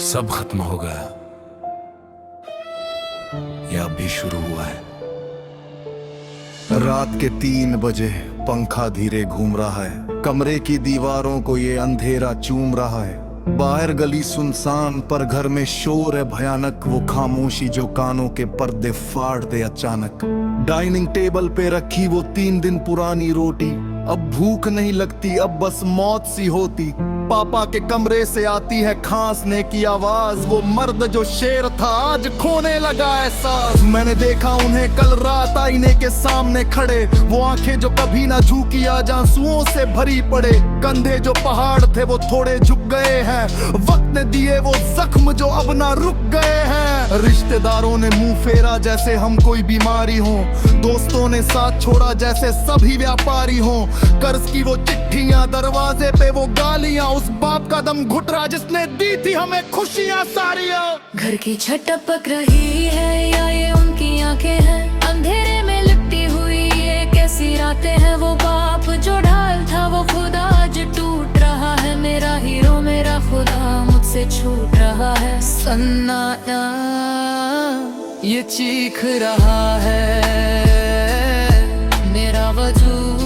सब खत्म हो गया या अभी शुरू हुआ है? रात के 3 बजे पंखा धीरे घूम रहा है, कमरे की दीवारों को ये अंधेरा चूम रहा है। बाहर गली सुनसान पर घर में शोर है भयानक, वो खामोशी जो कानों के पर्दे फाड़ दे अचानक। डाइनिंग टेबल पे रखी वो 3 दिन पुरानी रोटी, अब भूख नहीं लगती, अब बस मौत सी होती। पापा के कमरे से आती है खांसने की आवाज, वो मर्द जो शेर था आज खोने लगा एहसास। मैंने देखा उन्हें कल रात आईने के सामने खड़े, वो आंखें जो कभी ना झुकी आज आंसुओं से भरी पड़े। कंधे जो पहाड़ थे वो थोड़े झुक गए हैं, वक्त ने दिए वो जख्म जो अब ना रुक गए हैं। रिश्तेदारों ने मुंह फेरा जैसे हम कोई बीमारी हो, दोस्तों ने साथ छोड़ा जैसे सभी व्यापारी हो। कर्ज की वो चिट्ठियां, दरवाजे पे वो गालियां, उस बाप का दम घुट रहा जिसने दी थी हमें खुशियां सारियां। घर की छत टपक रही है या ये उनकी आंखें हैं, अंधेरे में लिपटी हुई ये कैसी रातें हैं। वो बाप जो ढाल था वो खुदा आज टूट रहा है, मेरा हीरो मेरा खुदा मुझसे छूट रहा है। सन्नाटा ये चीख रहा है, मेरा वजूद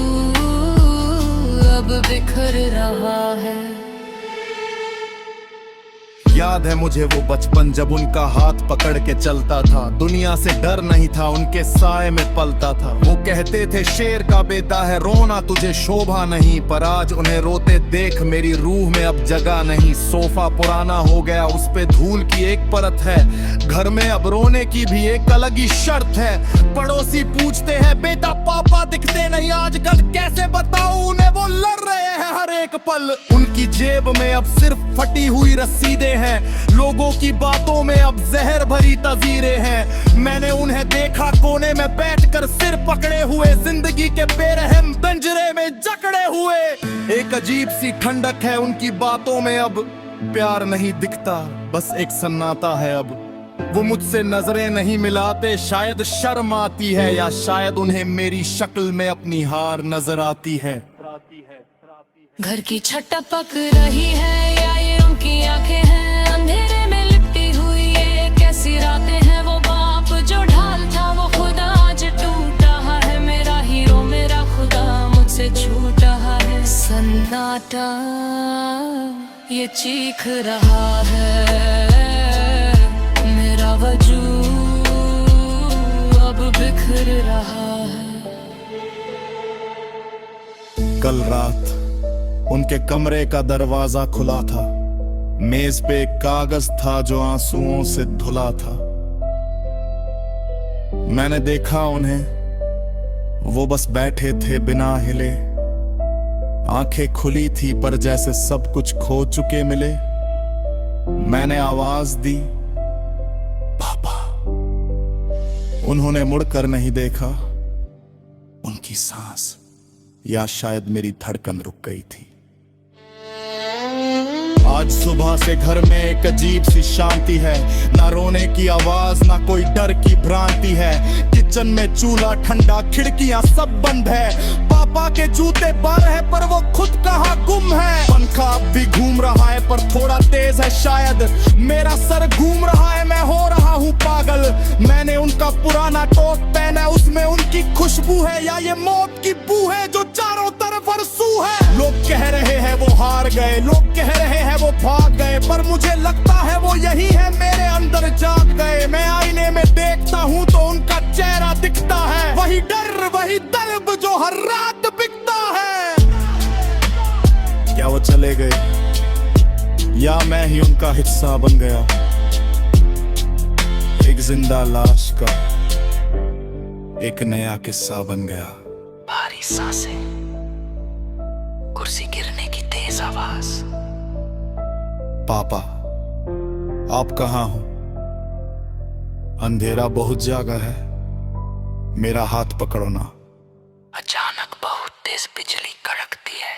अब बिखर रहा है। याद है मुझे वो बचपन जब उनका हाथ पकड़ के चलता था, दुनिया से डर नहीं था उनके साए में पलता था। वो कहते थे शेर का बेटा है रोना तुझे शोभा नहीं, पर आज उन्हें रोते देख मेरी रूह में अब जगह नहीं। सोफा पुराना हो गया उस पे धूल की एक परत है, घर में अब रोने की भी एक अलग ही शर्त है। पड़ोसी पूछते हैं बेटा पापा दिखते नहीं आजकल, कैसे बताऊं उन्हें वो लड़ रहे हैं हर एक पल। उनकी जेब में अब सिर्फ फटी हुई रसीदें हैं, लोगों की बातों में अब जहर भरी तस्वीरें हैं। मैंने उन्हें देखा कोने में बैठकर सिर पकड़े हुए, जिंदगी के बेरहम पिंजरे में जकड़े हुए। एक अजीब सी ठंडक है उनकी बातों में, अब प्यार नहीं दिखता बस एक सन्नाटा है। अब वो मुझसे नजरें नहीं मिलाते, शायद शर्म आती है या शायद उन्हें मेरी शक्ल में अपनी हार नजर आती है। घर की छत टपक रही है या ये उनकी आंखें हैं, अंधेरे में लिपटी हुई ये कैसी रातें हैं। वो बाप जो ढाल था वो खुदा आज टूट रहा है, मेरा हीरो मेरा खुदा मुझसे छूट रहा है। सन्नाटा ये चीख रहा है, मेरा वजूद अब बिखर रहा है। कल रात उनके कमरे का दरवाजा खुला था, मेज पे एक कागज था जो आंसुओं से धुला था। मैंने देखा उन्हें, वो बस बैठे थे बिना हिले, आंखें खुली थी पर जैसे सब कुछ खो चुके मिले। मैंने आवाज दी पापा, उन्होंने मुड़कर नहीं देखा। उनकी सांस या शायद मेरी धड़कन रुक गई थी। आज सुबह से घर में एक अजीब सी शांति है, ना रोने की आवाज ना कोई डर की भ्रांति है। किचन में चूल्हा ठंडा, खिड़कियां सब बंद है। पापा के जूते बाहर है पर वो खुद कहाँ गुम है। पंखा अब भी घूम रहा है पर थोड़ा तेज है शायद, मेरा सर घूम रहा है मैं हो रहा हूँ पागल। मैंने उनका पुराना कोट पहना, उसमें उनकी खुशबू है या ये मौत की बू है जो चारों तरफ अरसू है। लोग कह रहे हैं वो हार गए, लोग कह रहे हैं वो भाग गए, पर मुझे लगता है वो यही है मेरे अंदर जाग गए। मैं आईने में देखता हूँ तो उनका चेहरा दिखता है, वही डर वही दर्द जो हर रात बिकता है। क्या वो चले गए या मैं ही उनका हिस्सा बन गया, एक जिंदा लाश का एक नया किस्सा बन गया। भारी सांसें, कुर्सी गिरने की तेज आवाज। पापा आप कहाँ हो? अंधेरा बहुत ज्यादा है, मेरा हाथ पकड़ो ना। अचानक बहुत तेज बिजली कड़कती है,